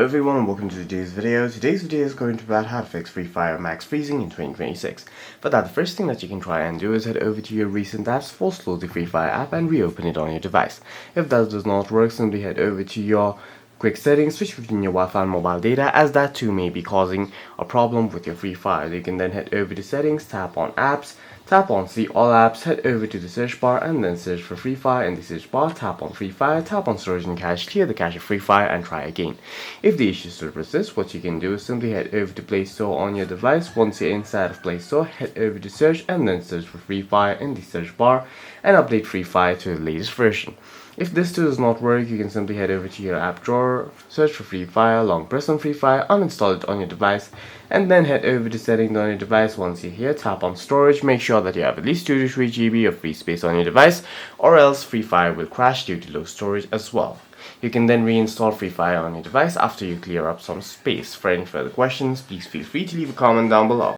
everyone and welcome to today's video. Today's video is going to be about how to fix Free Fire max freezing in 2026. For that, the first thing that you can try and do is head over to your recent apps, force close the Free Fire app and reopen it on your device. If that does not work, simply head over to your quick settings, switch between your Wi-Fi and mobile data, as that too may be causing a problem with your Free Fire. You can then head over to settings, tap on apps, tap on see all apps, head over to the search bar and then search for Free Fire in the search bar, tap on Free Fire, tap on storage and cache, clear the cache of Free Fire and try again. If the issue still persists, what you can do is simply head over to Play Store on your device. Once you're inside of Play Store, head over to search and then search for Free Fire in the search bar and update Free Fire to the latest version. If this too does not work, you can simply head over to your app drawer, search for Free Fire, long press on Free Fire, uninstall it on your device, and then head over to settings on your device. Once you're here, tap on storage, make sure that you have at least 2 to 3 GB of free space on your device, or else Free Fire will crash due to low storage as well. You can then reinstall Free Fire on your device after you clear up some space. For any further questions, please feel free to leave a comment down below.